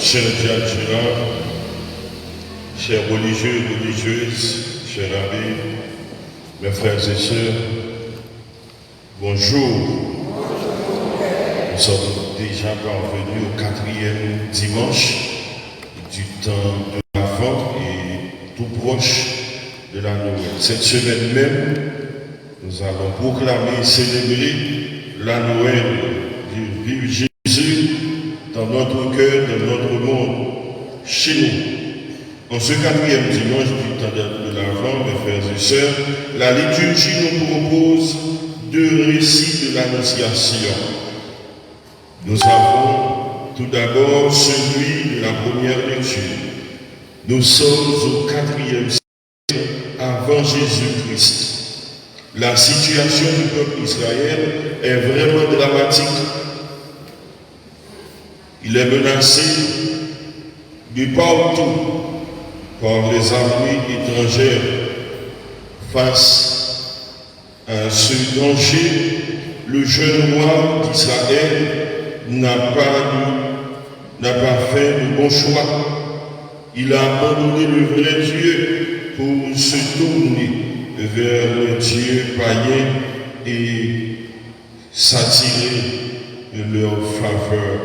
Cher Jacques Girard, chers religieux et religieuses, chers amis, mes frères et sœurs, bonjour. Nous sommes déjà parvenus au 4e dimanche du temps de l'Avent et tout proche de la Noël. Cette semaine même, nous allons proclamer et célébrer la Noël du vivre Jésus dans notre cœur, dans notre monde, chez nous. En ce 4e dimanche du temps de l'Avent, mes frères et sœurs, la liturgie nous propose 2 récits de l'Annonciation. Nous avons tout d'abord celui de la première lecture. Nous sommes au 4e siècle avant Jésus-Christ. La situation du peuple d'Israël est vraiment dramatique. Il est menacé de partout par les armées étrangères. Face à ce danger, le jeune roi d'Israël n'a pas fait le bon choix. Il a abandonné le vrai Dieu pour se tourner vers le Dieu païen et s'attirer de leur faveur.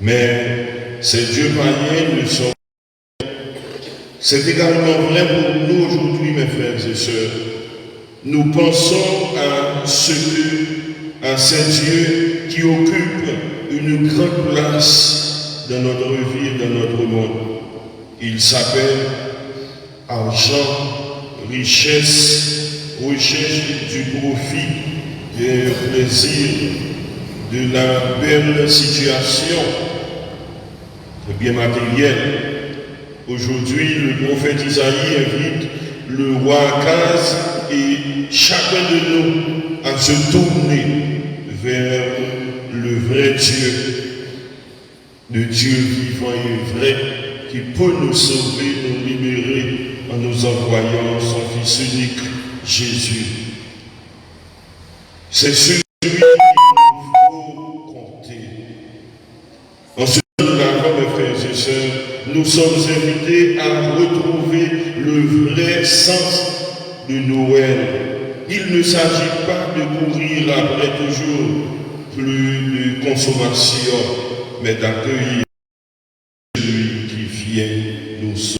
Mais ces dieux païens ne sont pas. C'est également vrai pour nous aujourd'hui, mes frères et sœurs. Nous pensons à ces dieux qui occupent une grande place dans notre vie et dans notre monde. Ils s'appellent argent, richesse, recherche du profit, du plaisir, de la belle situation, très bien matériel. Aujourd'hui, le prophète Isaïe invite le roi Akaz et chacun de nous à se tourner vers le vrai Dieu, le Dieu vivant et vrai, qui peut nous sauver, nous libérer en nous envoyant son Fils unique, Jésus. C'est celui qu'il nous faut compter. En ce temps-là, mes frères et sœurs, nous sommes invités à retrouver le vrai sens de Noël. Il ne s'agit pas de courir après toujours plus de consommation, mais d'accueillir celui qui vient nous sauver.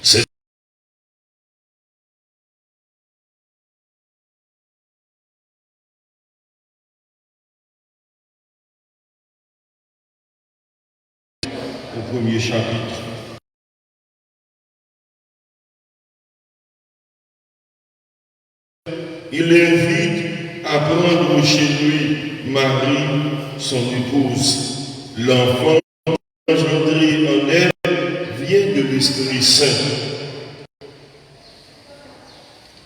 C'est au 1er chapitre. Il invite à prendre chez lui Marie, son épouse. L'enfant engendré en elle vient de l'Esprit Saint.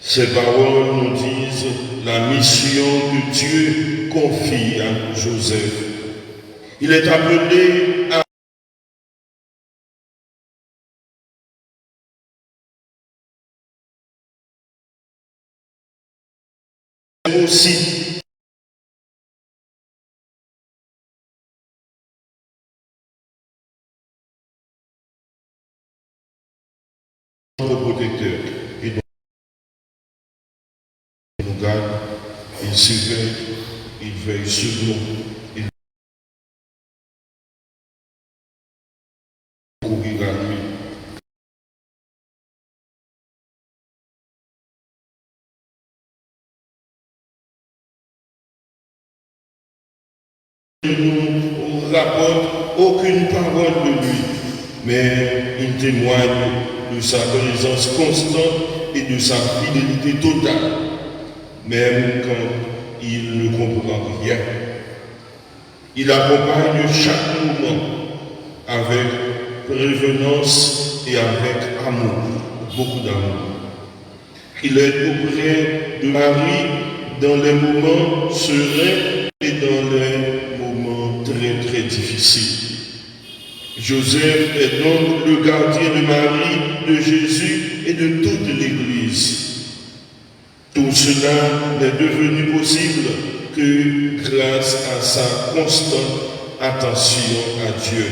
Ces paroles nous disent la mission que Dieu confie à Joseph. Il est appelé à aussi notre protecteur. Et donc, il nous garde, il surveille, il veille sur nous, il courir à lui. Il ne nous rapporte aucune parole de lui, mais il témoigne de sa présence constante et de sa fidélité totale, même quand il ne comprend rien. Il accompagne chaque moment avec prévenance et avec amour, beaucoup d'amour. Il est auprès de Marie dans les moments sereins et dans les moments très très difficiles. Joseph est donc le gardien de Marie, de Jésus et de toute l'Église. Tout cela n'est devenu possible que grâce à sa constante attention à Dieu.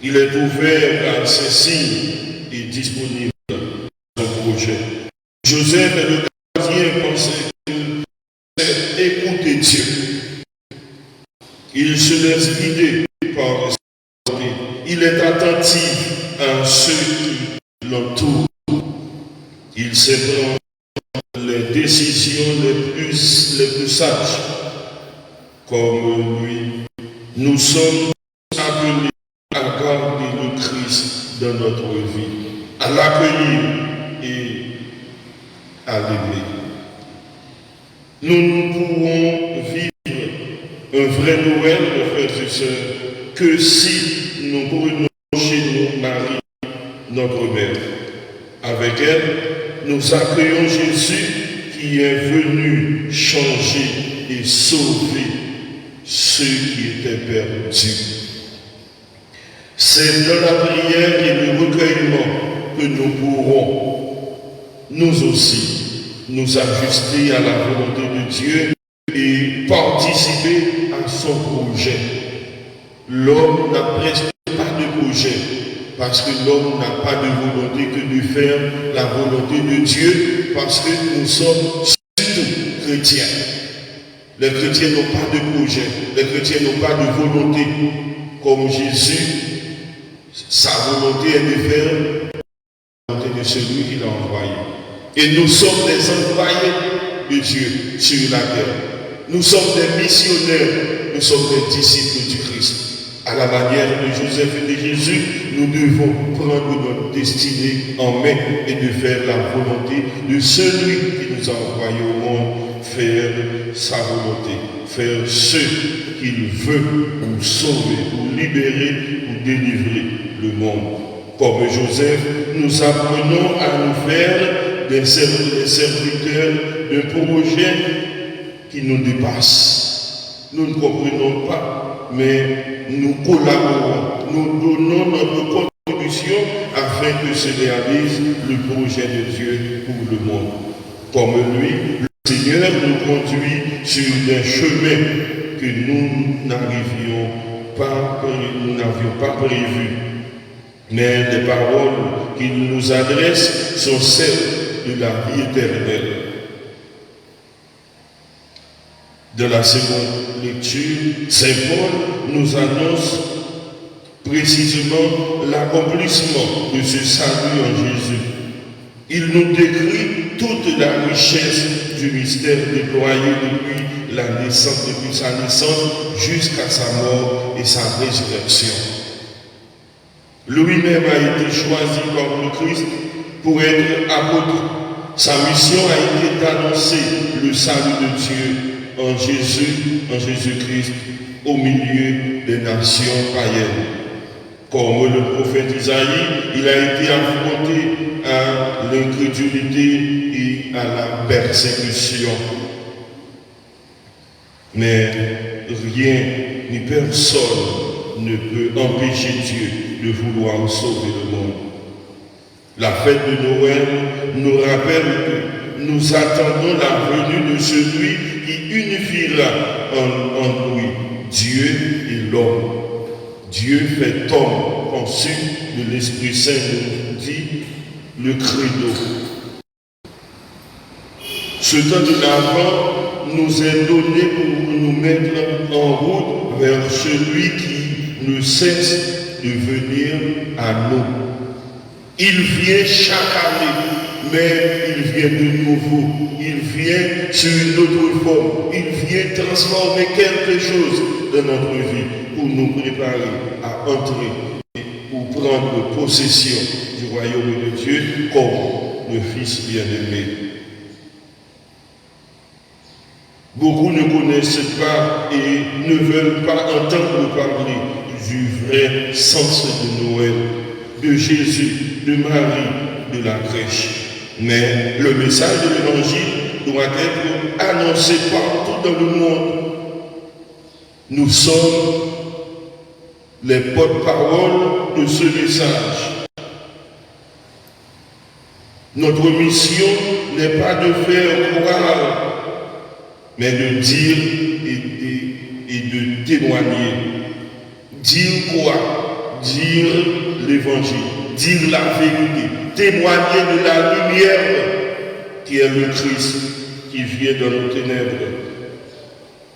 Il est ouvert à ses signes et disponible à son projet. Joseph est le gardien pensait qu'il écouter Dieu. Il se laisse guider par les autorités. Il est attentif à ceux qui l'entourent. Il sait prendre les décisions les plus sages. Comme lui, nous sommes appelés à garder le Christ dans notre vie, à l'accueillir et à l'aimer. Nous ne pourrons vivre un vrai Noël, mes frères et sœurs, que si nous prenons chez nous Marie, notre mère. Avec elle, nous accueillons Jésus qui est venu changer et sauver ceux qui étaient perdus. C'est dans la prière et le recueillement que nous pourrons, nous aussi, nous ajuster à la volonté de Dieu et participer à son projet. L'homme n'a presque pas de projet, parce que l'homme n'a pas de volonté que de faire la volonté de Dieu, parce que nous sommes surtout chrétiens. Les chrétiens n'ont pas de projet, les chrétiens n'ont pas de volonté. Comme Jésus, sa volonté est de faire la volonté de celui qui l'a envoyé. Et nous sommes des envoyés de Dieu sur la terre. Nous sommes des missionnaires, nous sommes des disciples du Christ. À la manière de Joseph et de Jésus, nous devons prendre notre destinée en main et de faire la volonté de celui qui nous a envoyés au monde, faire sa volonté, faire ce qu'il veut pour sauver, pour libérer, pour délivrer le monde. Comme Joseph, nous apprenons à nous faire des serviteurs d'un projet qui nous dépasse. Nous ne comprenons pas, mais nous collaborons, nous donnons notre contribution afin que se réalise le projet de Dieu pour le monde. Comme lui, le Seigneur nous conduit sur des chemins que nous n'avions pas prévus. Mais les paroles qu'il nous adresse sont celles de la vie éternelle. De la seconde lecture, Saint Paul nous annonce précisément l'accomplissement de ce salut en Jésus. Il nous décrit toute la richesse du mystère déployé depuis sa naissance jusqu'à sa mort et sa résurrection. Lui-même a été choisi par le Christ pour être apôtre. Sa mission a été d'annoncer le salut de Dieu en Jésus-Christ, au milieu des nations païennes. Comme le prophète Isaïe, il a été affronté à l'incrédulité et à la persécution. Mais rien ni personne ne peut empêcher Dieu de vouloir sauver le monde. La fête de Noël nous rappelle que nous attendons la venue de celui qui unifiera en lui Dieu et l'homme. Dieu fait homme, conçu de l'Esprit Saint, nous dit le credo. Ce temps de l'Avent nous est donné pour nous mettre en route vers celui qui ne cesse de venir à nous. Il vient chaque année, mais il vient de nouveau. Il vient sur une autre forme. Il vient transformer quelque chose dans notre vie pour nous préparer à entrer et pour prendre possession du royaume de Dieu comme le Fils bien-aimé. Beaucoup ne connaissent pas et ne veulent pas entendre parler du vrai sens de Noël, de Jésus, de Marie, de la crèche. Mais le message de l'Évangile doit être annoncé partout dans le monde. Nous sommes les porte-paroles de ce message. Notre mission n'est pas de faire croire, mais de dire et de témoigner. Dire quoi? Dire l'évangile, dire la vérité, témoigner de la lumière qui est le Christ, qui vient dans nos ténèbres,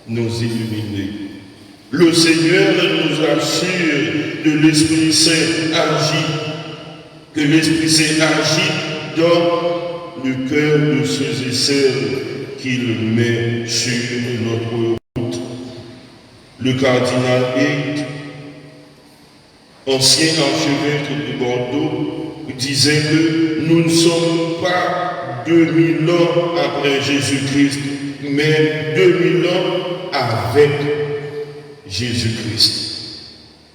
nous illuminer. Le Seigneur nous assure que l'Esprit Saint agit, que l'Esprit Saint agit dans le cœur de ceux et celles qu'il met sur notre route. Le cardinal Haidt, ancien archevêque de Bordeaux, disait que nous ne sommes pas 2000 ans après Jésus-Christ, mais 2000 ans avec Jésus-Christ.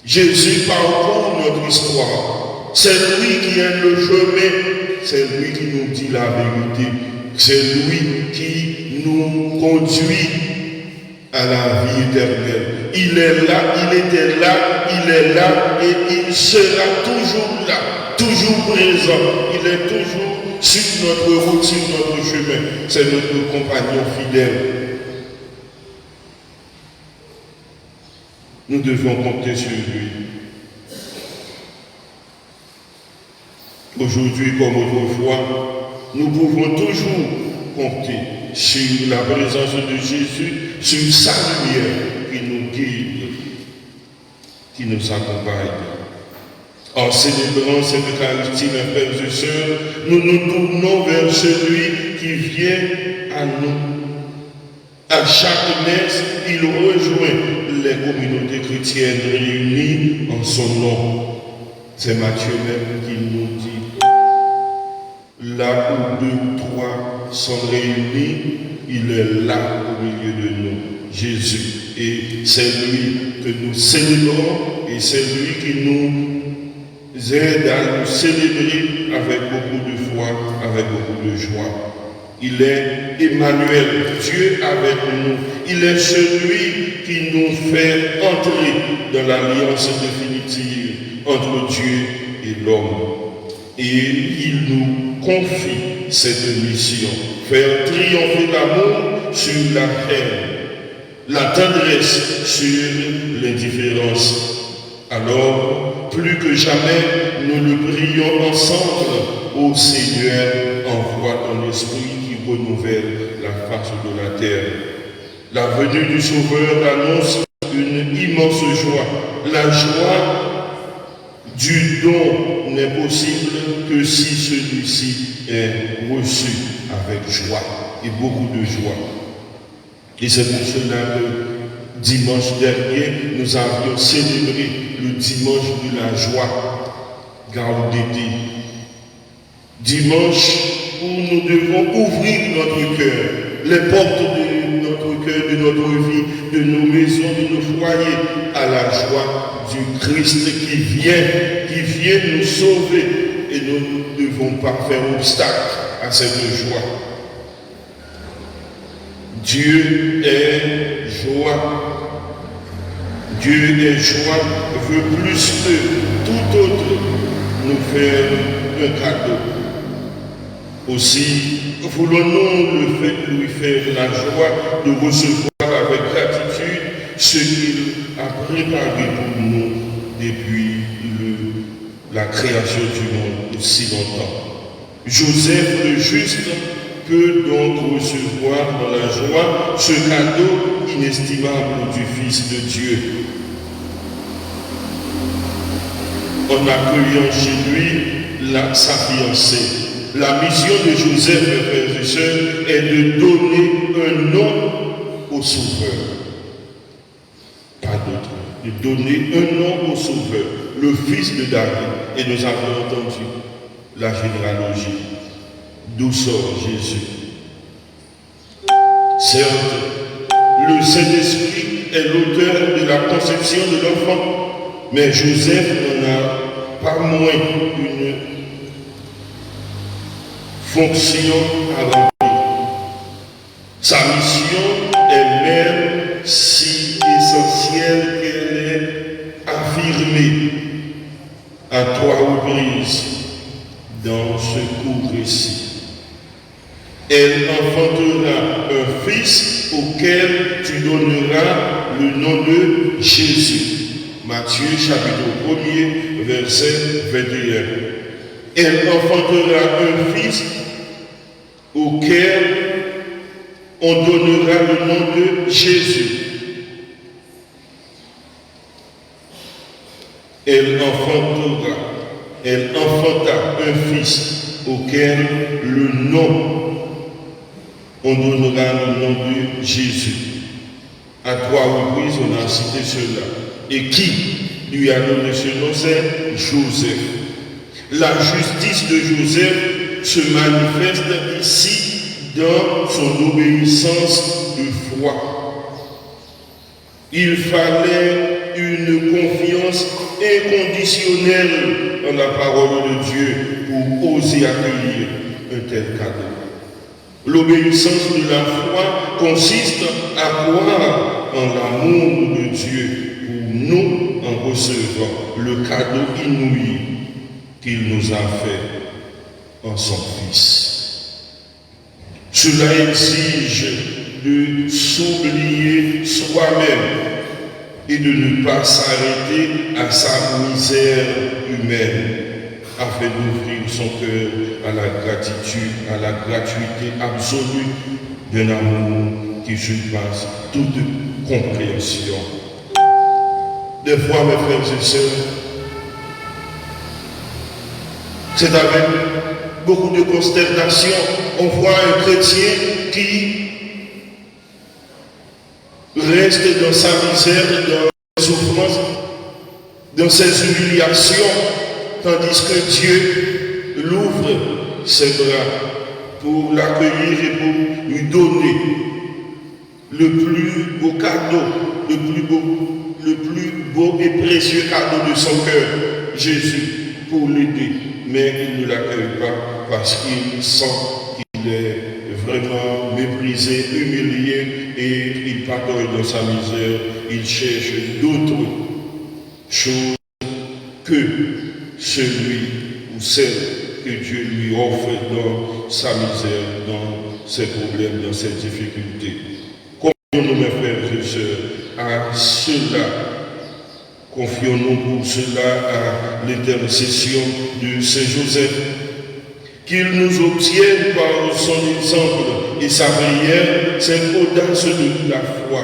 Jésus parcourt notre histoire. C'est lui qui est le chemin, c'est lui qui nous dit la vérité, c'est lui qui nous conduit à la vie éternelle. Il est là, il était là, il est là et il sera toujours là, toujours présent. Il est toujours sur notre route, sur notre chemin. C'est notre compagnon fidèle. Nous devons compter sur lui. Aujourd'hui comme autrefois, nous pouvons toujours compter sur la présence de Jésus, sur sa lumière qui nous guide, qui nous accompagne. En célébrant cette Eucharistie, mes frères et sœurs, nous nous tournons vers celui qui vient à nous. À chaque messe, il rejoint les communautés chrétiennes réunies en son nom. C'est Matthieu même qui nous dit, là où 2 ou 3 sont réunis, il est là au milieu de nous, Jésus. Et c'est lui que nous célébrons et c'est lui qui nous aide à nous célébrer avec beaucoup de foi, avec beaucoup de joie. Il est Emmanuel, Dieu avec nous. Il est celui qui nous fait entrer dans l'alliance définitive entre Dieu et l'homme. Et il nous confie cette mission, faire triompher l'amour sur la haine, la tendresse sur l'indifférence. Alors, plus que jamais, nous le prions ensemble. Ô Seigneur, envoie ton esprit qui renouvelle la face de la terre. La venue du Sauveur annonce une immense joie. La joie du don n'est possible que si celui-ci est reçu avec joie et beaucoup de joie. Et c'est pour cela que dimanche dernier, nous avions célébré le dimanche de la joie, Gaudete. Dimanche où nous devons ouvrir notre cœur, les portes de notre cœur, de notre vie, de nos maisons, de nos foyers, à la joie du Christ qui vient nous sauver. Et nous ne devons pas faire obstacle à cette joie. Dieu est joie. Dieu est joie, veut plus que tout autre nous faire un cadeau. Aussi, voulons-nous le fait de lui faire la joie de recevoir avec gratitude ce qu'il a préparé pour nous depuis la création du monde aussi longtemps. Joseph le juste peut donc recevoir dans la joie ce cadeau inestimable du Fils de Dieu. En accueillant chez lui sa fiancée. La mission de Joseph, mes frères et sœurs, est de donner un nom au Sauveur. Pas d'autre. De donner un nom au Sauveur, le fils de David. Et nous avons entendu la généalogie. D'où sort Jésus. Certes, le Saint-Esprit est l'auteur de la conception de l'enfant, mais Joseph n'en a pas moins une fonction à remplir. Sa mission est même si essentielle qu'elle est affirmée à 3 reprises dans ce court récit. Elle enfantera un fils auquel tu donneras le nom de Jésus. Matthieu chapitre 1er, verset 21. Elle enfantera un fils auquel on donnera le nom de Jésus. Elle enfanta un fils auquel on donnera le nom de Jésus. À 3 reprises, on a cité cela. Et qui lui a donné ce nom? C'est Joseph. La justice de Joseph se manifeste ici dans son obéissance de foi. Il fallait une confiance inconditionnelle en la parole de Dieu pour oser accueillir un tel cadeau. L'obéissance de la foi consiste à croire en l'amour de Dieu pour nous en recevant le cadeau inouï qu'il nous a fait en son Fils. Cela exige de s'oublier soi-même et de ne pas s'arrêter à sa misère humaine afin d'ouvrir son cœur à la gratitude, à la gratuité absolue d'un amour qui surpasse toute compréhension. Des fois, mes frères et sœurs, c'est avec beaucoup de consternation, on voit un chrétien qui reste dans sa misère, dans ses souffrances, dans ses humiliations, tandis que Dieu l'ouvre ses bras pour l'accueillir et pour lui donner le plus beau cadeau, le plus beau et précieux cadeau de son cœur, Jésus, pour l'aider. Mais il ne l'accueille pas parce qu'il sent qu'il est vraiment méprisé, humilié, et il patauge dans sa misère. Il cherche d'autres choses que celui ou celle que Dieu lui offre dans sa misère, dans ses problèmes, dans ses difficultés. Confions-nous, mes frères et sœurs, à cela. Confions-nous pour cela à l'intercession de Saint Joseph, qu'il nous obtienne par son exemple et sa prière cette audace de la foi.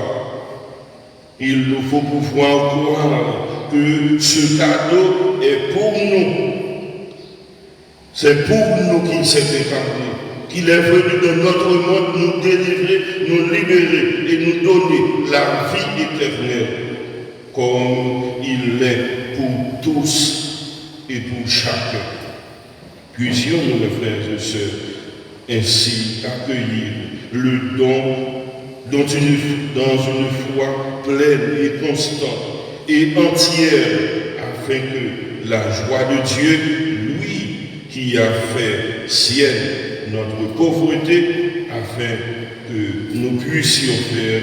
Il nous faut pouvoir croire que ce cadeau est pour nous. C'est pour nous qu'il s'est incarné, qu'il est venu de notre monde nous délivrer, nous libérer et nous donner la vie éternelle, comme il l'est pour tous et pour chacun. Puissions-nous, mes frères et sœurs, ainsi accueillir le don dans une foi pleine et constante et entière, afin que la joie de Dieu, lui qui a fait sienne notre pauvreté, afin que nous puissions faire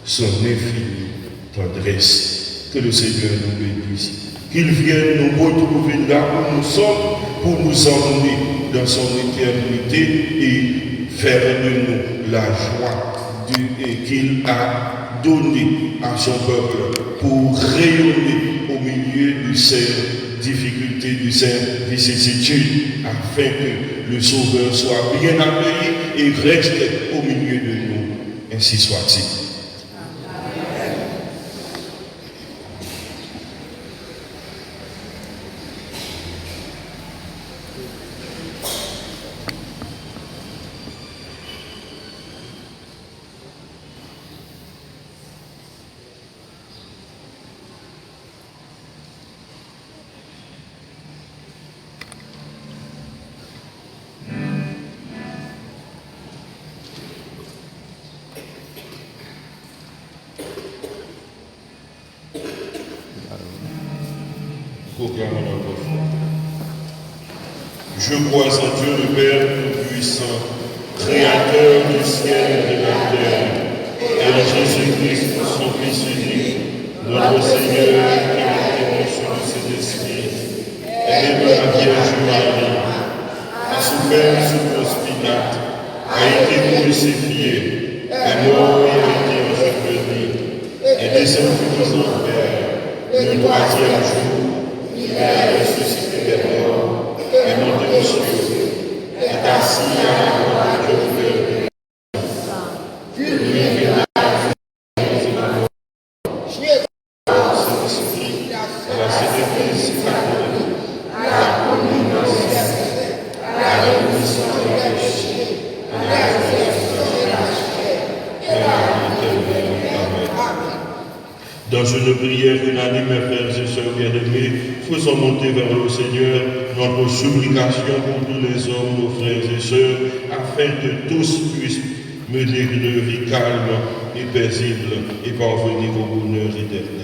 son infinie tendresse. Que le Seigneur nous bénisse. Qu'il vienne nous retrouver là où nous sommes pour nous emmener dans son éternité et faire de nous la joie qu'il a donnée à son peuple pour rayonner au milieu de ses difficultés, de ses vicissitudes, afin que le Sauveur soit bien accueilli et reste au milieu de nous. Ainsi soit-il. Je crois en Dieu le Père Tout-Puissant, Créateur du ciel et de la terre, et en Jésus-Christ, son Fils unique, notre Seigneur, qui a été conçu de cet esprit, et de la Vierge Marie, a souffert sous Ponce Pilate, a été crucifié, est mort et a été enseveli, est descendu des enfers, le troisième jour, il est ressuscité des morts, et monté aux cieux, est assis à la droite de Dieu. Dans une prière unanime, mes frères et sœurs bien-aimés, faisons monter vers le Seigneur notre supplication pour tous les hommes, nos frères et sœurs, afin que tous puissent mener une vie calme et paisible et parvenir au bonheur éternel.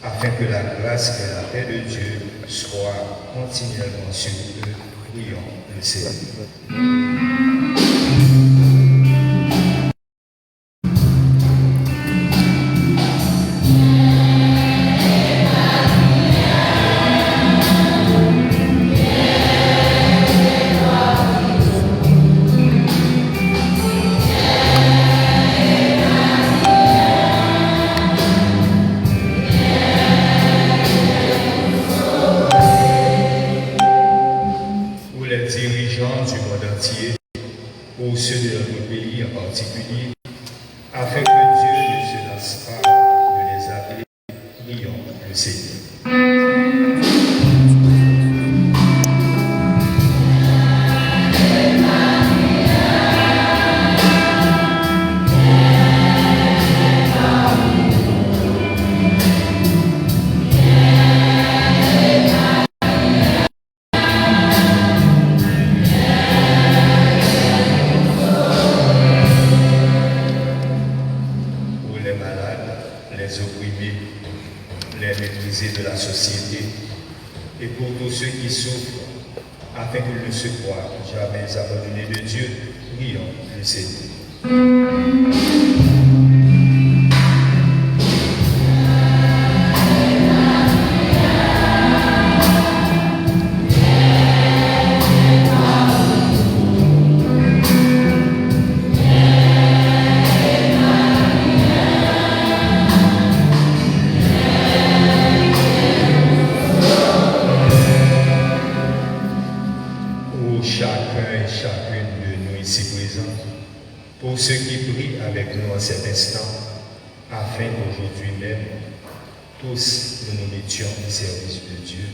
Afin que la grâce et la paix de Dieu soient continuellement sur eux, prions le Seigneur. Pour ceux de notre pays en particulier, afin que Dieu ne se lasse pas de les appeler, prions le Seigneur. De la société et pour tous ceux qui souffrent, afin qu'ils ne se croient jamais abandonnés de Dieu, prions le Seigneur. Pour ceux qui prient avec nous en cet instant, afin qu'aujourd'hui même, tous nous nous mettions au service de Dieu,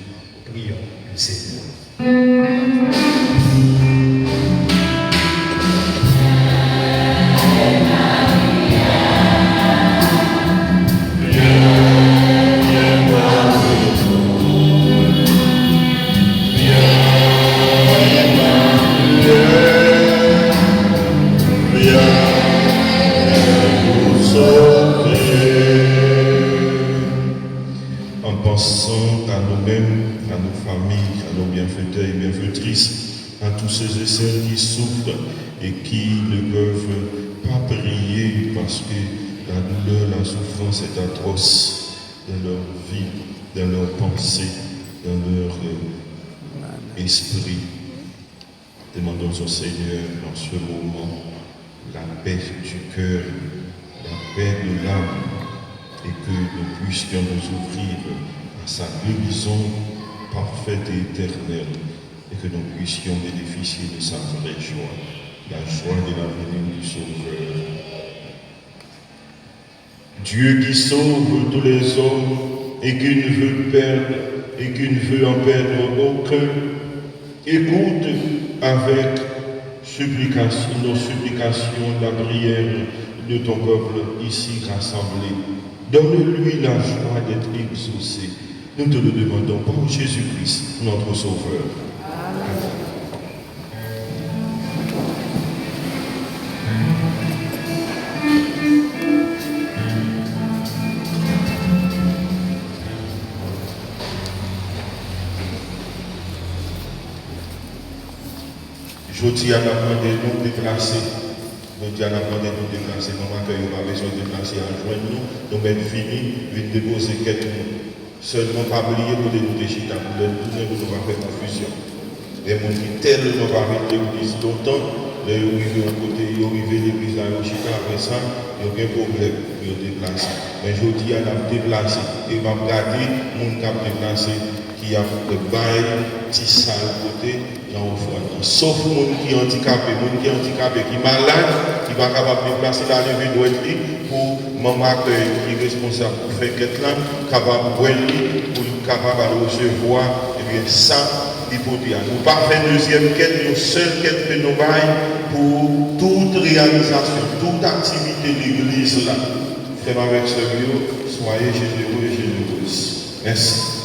prions le Seigneur. À tous ceux et celles qui souffrent et qui ne peuvent pas prier parce que la douleur, la souffrance est atroce dans leur vie, dans leur pensée, dans leur esprit. Demandons au Seigneur dans ce moment la paix du cœur, la paix de l'âme, et que nous puissions nous ouvrir à sa guérison parfaite et éternelle, et que nous puissions bénéficier de sa vraie joie, la joie de la venue du Sauveur. Dieu qui sauve tous les hommes et qui ne veut perdre et qui ne veut en perdre aucun, écoute avec nos supplications, la prière de ton peuple ici rassemblé. Donne-lui la joie d'être exaucé. Nous te le demandons par Jésus-Christ, notre Sauveur. Amen. Je dis à la demandé de nous déplacer. Je dis à la demandé de nous déplacer. Nous n'avons pas besoin de déplacer à joindre nous. Nous mettons fini, nous déposer quelques mots. Seulement pas oublier pour nous déchirer, pour nous tourner, pour nous faire confusion. Les gens qui tellement pas arrêté l'église longtemps, les gens arrivent à côté, ils arrivent à l'église à Yoshika, après ça, il n'y a aucun problème pour nous déplacer. Mais je dis à la déplacer. Et je vais regarder les gens qui ont déplacé, qui a le bail, petit sale côté, dans l'offrande. Sauf les gens qui sont handicapés, qui sont malades, qui ne sont pas capables de déplacer la levée droite pour maman accueil qui est responsable pour faire quelque chose, capable de boire, pour capable de recevoir, et bien ça, l'hypothèse. Nous ne pas faire deuxième quête, nous seule quête de nos bails pour toute réalisation, toute activité de l'église là. Faites avec ce lieu, soyez généreux et généreuses. Merci.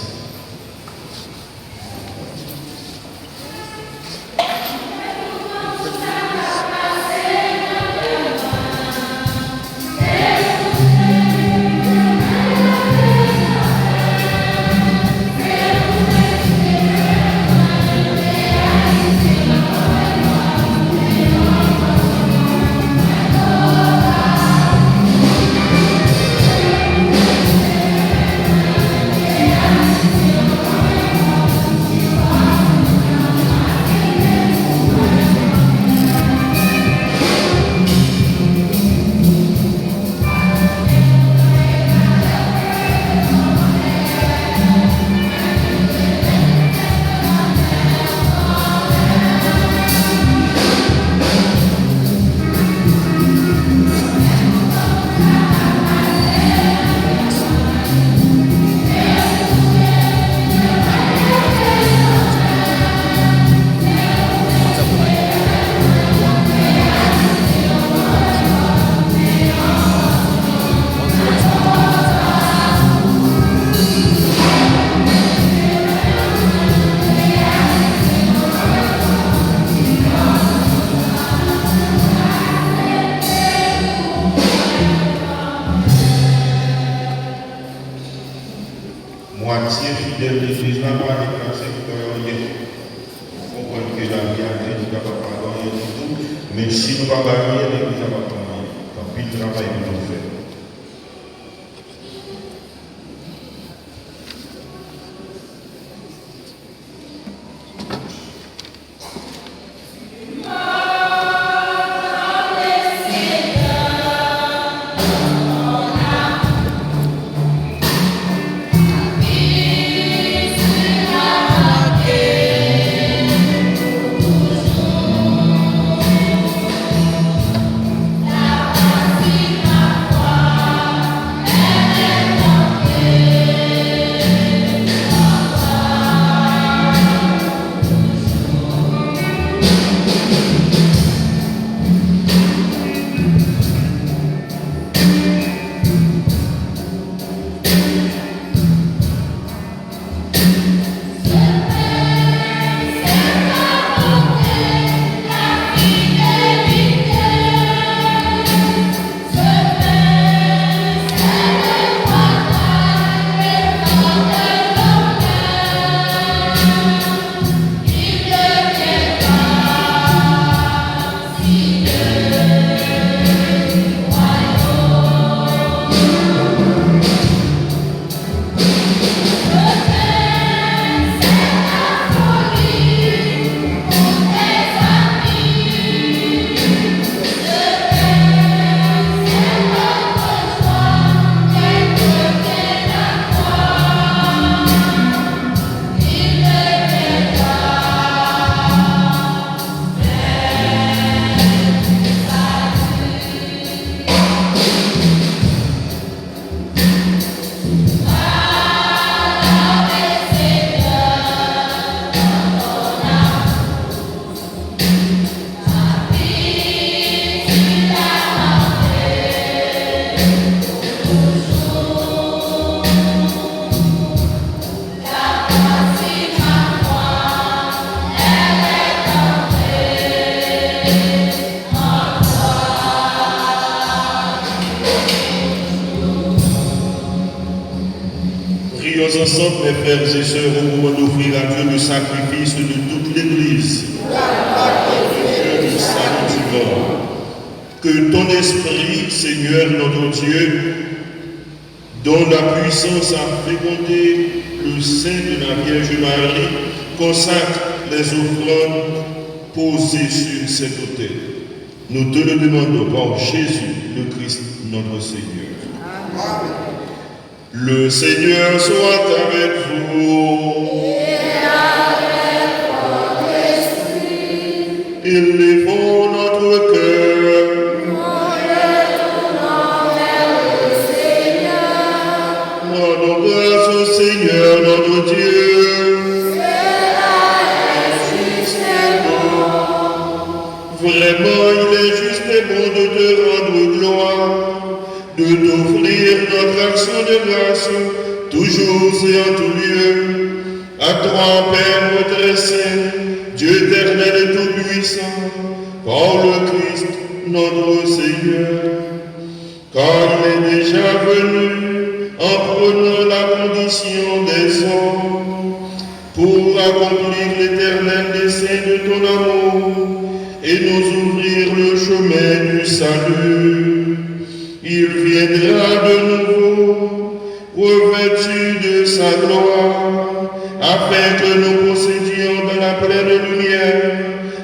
Mais si nous ne pouvons pas gagner, l'église va pas gagner. Donc, puis le travail que nous faisons. La Prions ensemble, mes frères et sœurs, au moment d'offrir à Dieu le sacrifice de toute l'Église. Dieu du salut divin. Que ton esprit, Seigneur notre Dieu, dont la puissance a fécondé le sein de la Vierge Marie, consacre les offrandes posées sur cet autel. Nous te le demandons par Jésus, le Christ, notre Seigneur. Le Seigneur soit avec vous. Et avec votre esprit. Élevons notre cœur. Nous le tournons vers le Seigneur. Rendons grâce au Seigneur notre Dieu. Vraiment, il est juste et bon de te rendre gloire, de t'offrir notre action de grâce, toujours et en tout lieu. À toi, Père très saint, Dieu éternel et tout-puissant, par le Christ, notre Seigneur. Car il est déjà venu en prenant la condition des hommes, pour accomplir l'éternel dessein de ton amour, et nous ouvrir le chemin du salut. Il viendra de nouveau, revêtu de sa gloire, afin que nous possédions dans la pleine lumière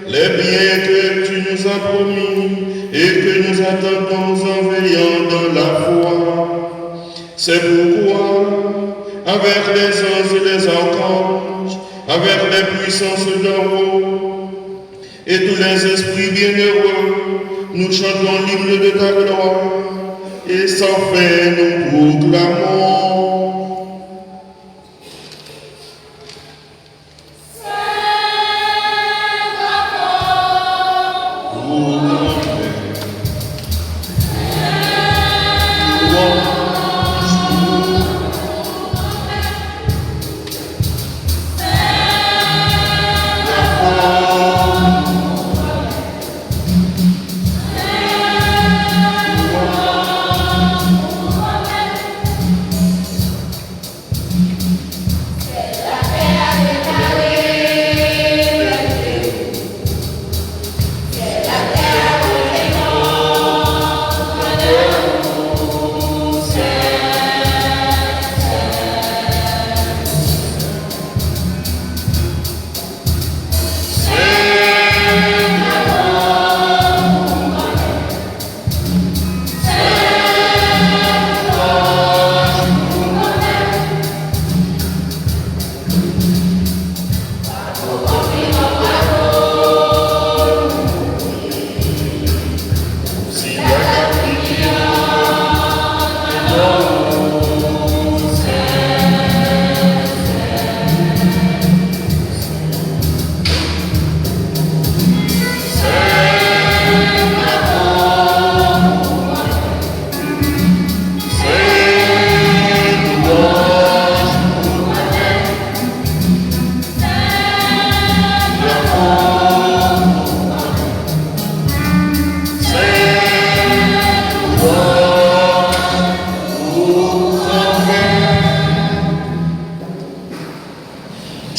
les biens que tu nous as promis et que nous attendons en veillant dans la foi. C'est pourquoi, avec les anges et les archanges, avec les puissances d'en haut, et tous les esprits bienheureux, nous chantons l'hymne de ta gloire, et sans fin nous proclamons.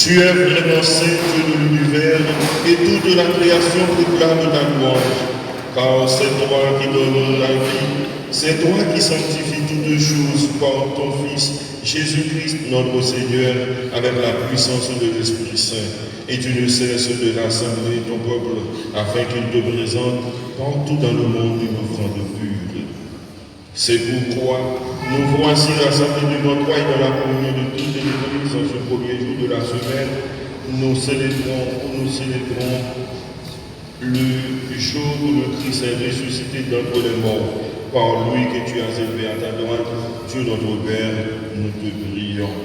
Tu es vraiment saint, Dieu de l'univers, et toute la création proclame ta louange, car c'est toi qui donnes la vie, c'est toi qui sanctifies toutes choses par ton Fils, Jésus-Christ, notre Seigneur, avec la puissance de l'Esprit Saint. Et tu ne cesses de rassembler ton peuple, afin qu'il te présente partout dans le monde une offrande pure. C'est pourquoi nous voici rassemblés devant toi et dans la communion de toutes les églises en ce premier jour de la semaine. Nous célébrons le jour où le Christ est ressuscité d'entre les morts. Par lui que tu as élevé à ta droite, Dieu notre Père, nous te prions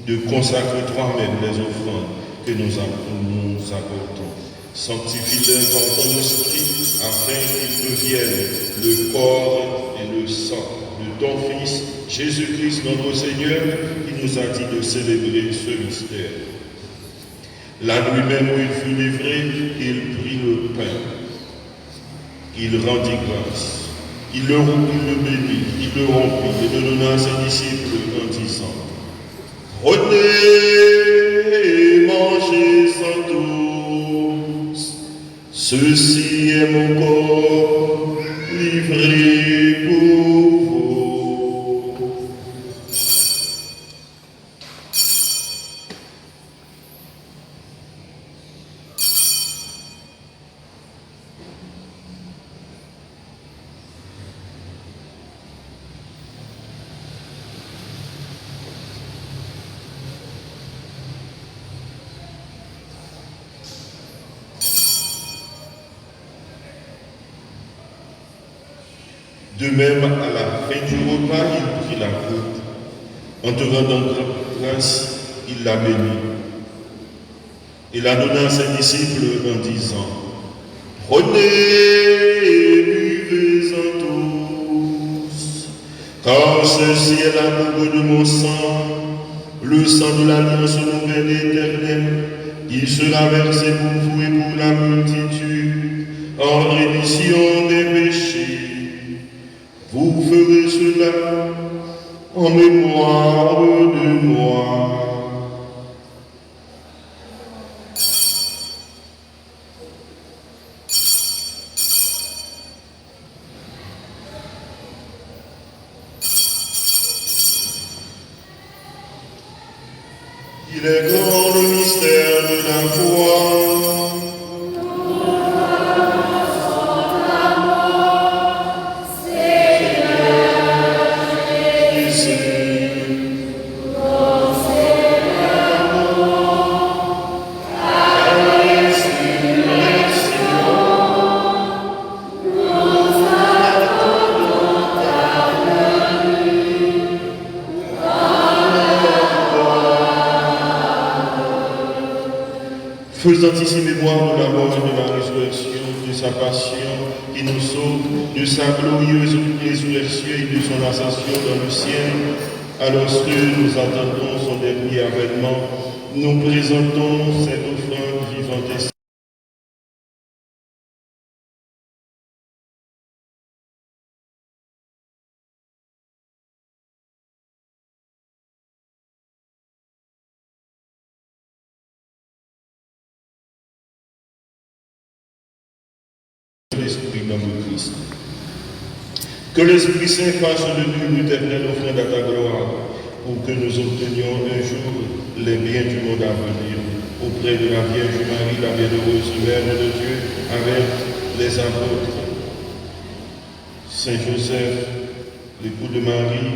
de consacrer toi-même les offrandes que nous apportons. Sanctifie-les par ton esprit, afin qu'ils deviennent le corps et le sang de ton Fils, Jésus-Christ notre Seigneur, qui nous a dit de célébrer ce mystère. La nuit même où il fut livré, il prit le pain, il rendit grâce, il le bénit, il le rompit et le donna à ses disciples en disant: Prenez et mangez-en tous. Ceci est mon corps livré pour vous. De même, à la fin du repas, il prit la coupe. En te rendant grâce, il la bénit et la donna à ses disciples en disant: Prenez et buvez-en tous, car ceci est la coupe de mon sang, le sang de l'alliance nouvelle et éternelle, qui sera versé pour vous et pour la multitude en rémission des péchés. Vous ferez cela en mémoire de moi. Il est grand le mystère de la foi. Faisant ici mémoire de la mort et de la résurrection, de sa passion qui nous sauve, de sa glorieuse résurrection et de son ascension dans le ciel, alors que nous attendons son dernier avènement, nous présentons cette offrande vivante et l'Esprit dans le Christ. Que l'Esprit Saint fasse de nous l'éternelle offrande à ta gloire, pour que nous obtenions un jour les biens du monde à venir, auprès de la Vierge Marie, la bienheureuse Mère de Dieu, avec les apôtres, Saint Joseph, l'époux de Marie,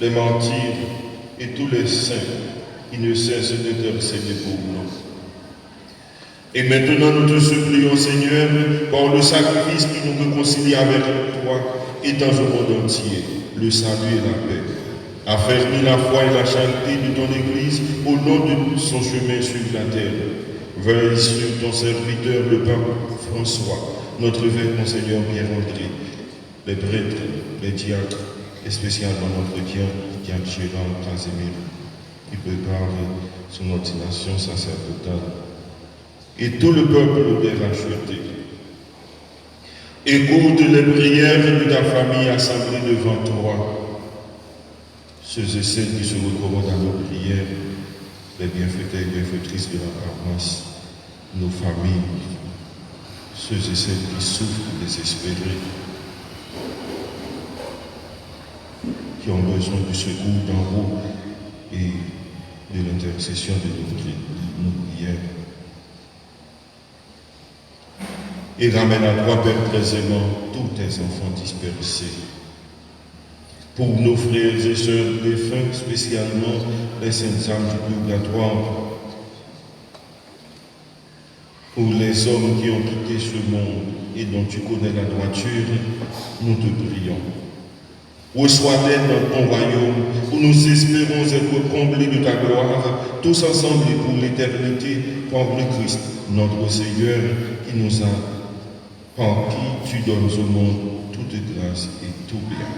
les martyrs et tous les saints qui ne cessent d'intercéder pour nous. Et maintenant, nous te supplions, Seigneur, par le sacrifice qui nous réconcilie avec toi et dans le monde entier, le salut et la paix. Affermis la foi et la charité de ton Église au long de son chemin sur la terre. Veuille sur ton serviteur, le pape François, notre évêque Monseigneur Pierre-André, les prêtres, les diacres, et spécialement notre diacre Gérard Casimir, qui prépare son ordination sacerdotale. Et tout le peuple de racheté. Écoute les prières de ta famille assemblée devant toi. Ceux et celles qui se recommandent à nos prières, les bienfaiteurs et bienfaitrices de la paroisse, nos familles, ceux et celles qui souffrent désespérés, qui ont besoin du secours d'en haut et de l'intercession de nos prières. Et ramène à toi, Père, très aimant, tous tes enfants dispersés. Pour nos frères et sœurs défunts, spécialement les saintes âmes du purgatoire. Pour les hommes qui ont quitté ce monde et dont tu connais la droiture, nous te prions. Reçois-les dans ton royaume, où nous espérons être comblés de ta gloire, tous ensemble et pour l'éternité, par le Christ, notre Seigneur, qui nous a par qui tu donnes au monde toute grâce et tout bien.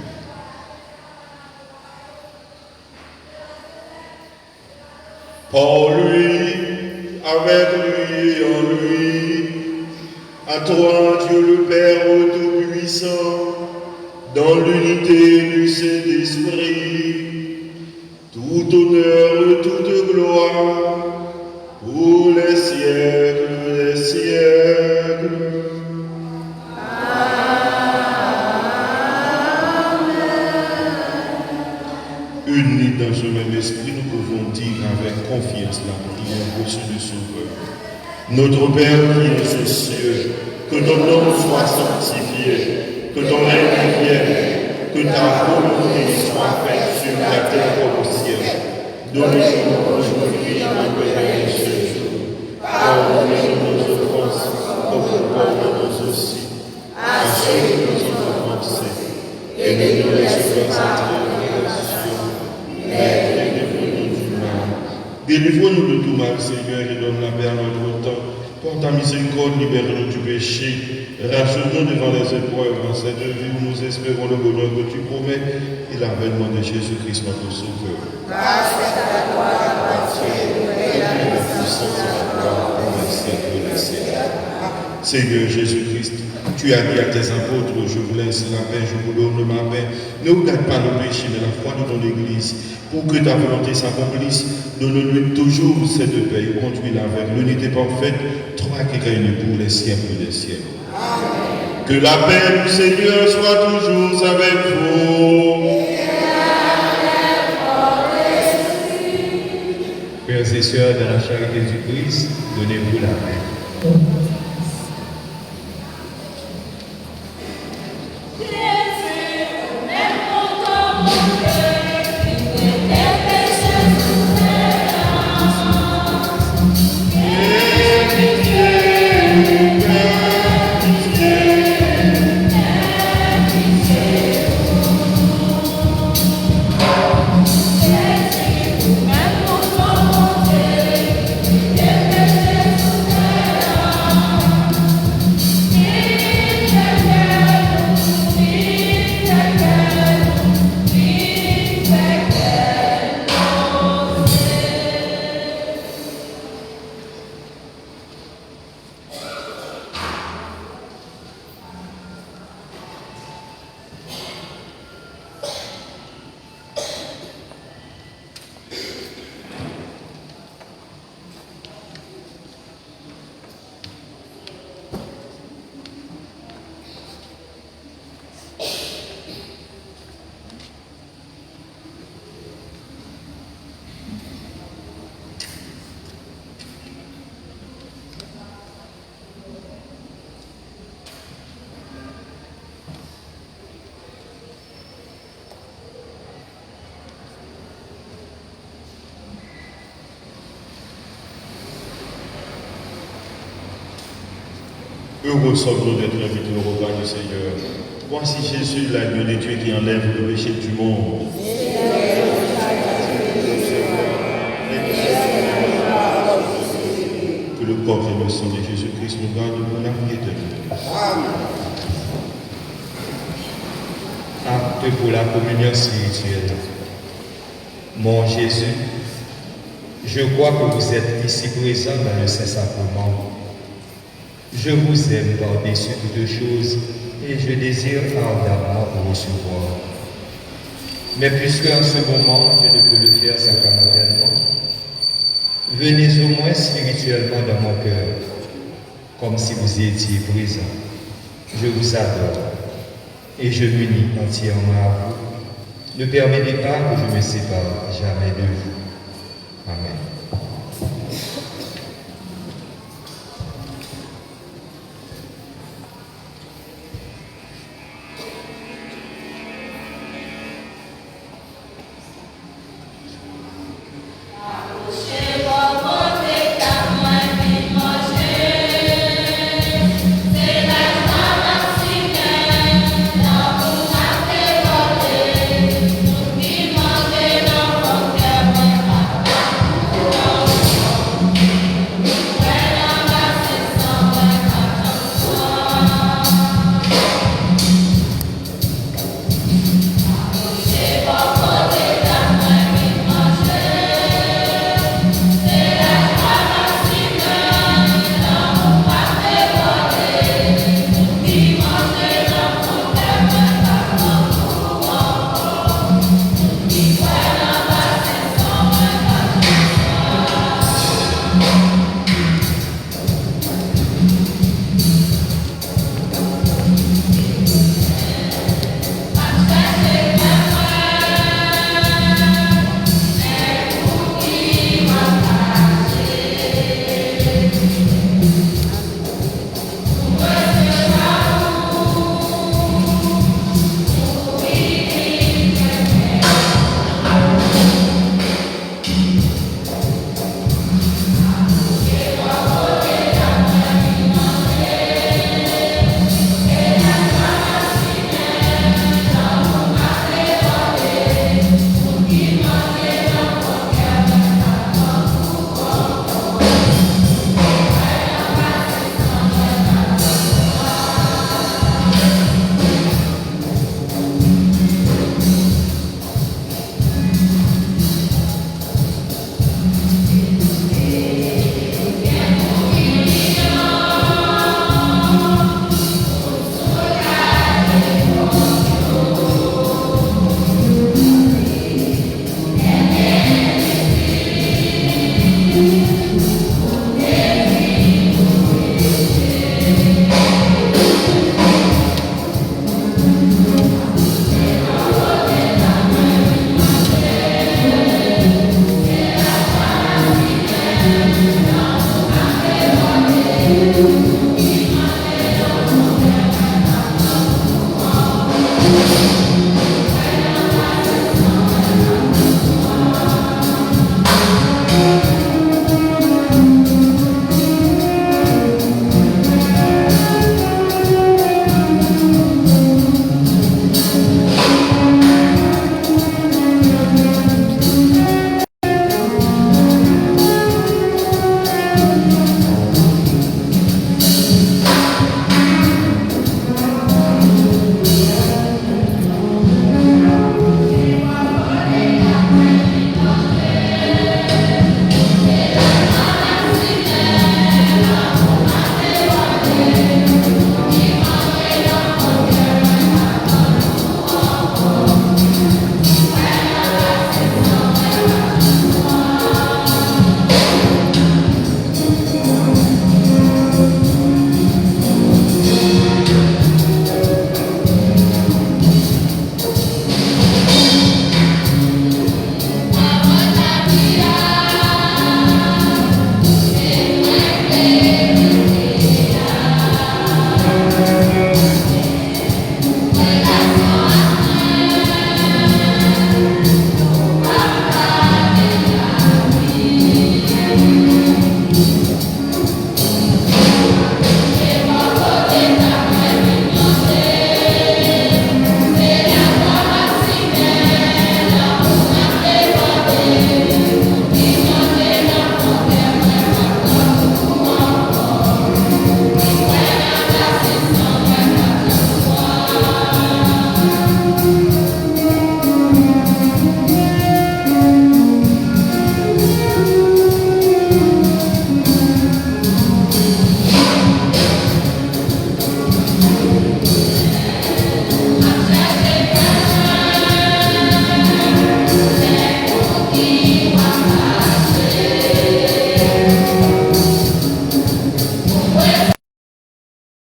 Par lui, avec lui et en lui, à toi, Dieu le Père Tout tout honneur, toute gloire, pour les siècles des siècles. Unis dans ce même esprit, nous pouvons dire avec confiance la prière reçue du Sauveur. Notre Père qui es aux cieux, que ton nom soit sanctifié, que ton règne vienne, que ta volonté soit faite sur la terre comme au ciel. Donne-nous aujourd'hui notre pain de ce jour. Pardonne-nous nos offenses, comme nous pardonnons aussi à ceux qui nous ont offensés. Et ne nous laisse pas entrer en tentation, mais délivre-nous du mal. Délivre-nous de tout mal, Seigneur, et donne la paix à notre temps. Pour ta miséricorde, libère-nous du péché. Rachète-nous devant les épreuves en cette vie où nous espérons le bonheur que tu promets et l'avènement de Jésus-Christ, notre Sauveur. Grâce à toi, la partie, et la puissance et la gloire pour les siècles des siècles. Seigneur Jésus-Christ, tu as dit à tes apôtres, je vous laisse la paix, je vous donne ma paix. Ne regarde pas nos péchés, mais la foi de ton Église. Pour que ta volonté s'accomplisse, donne-lui toujours cette paix et conduis-la vers l'unité parfaite, toi qui règnes pour les siècles des siècles. Amen. Que la paix du Seigneur soit toujours avec vous. Frères et sœurs, dans la charité du Christ, donnez-vous la paix. Heureux sommes-nous d'être invités au repas du Seigneur. Voici Jésus, l'agneau de Dieu qui enlève le péché du monde. Que le corps et le sang de Jésus-Christ nous gardent pour la vie éternelle. Acte pour la communion spirituelle. Mon Jésus, je crois que vous êtes ici présent dans le Saint-Sacrement. Je vous aime par-dessus toutes choses et je désire ardemment vous recevoir. Mais puisque en ce moment je ne peux le faire sacramentellement, venez au moins spirituellement dans mon cœur, comme si vous étiez présent. Je vous adore et je m'unis entièrement à vous. Ne permettez pas que je me sépare jamais de vous. Amen.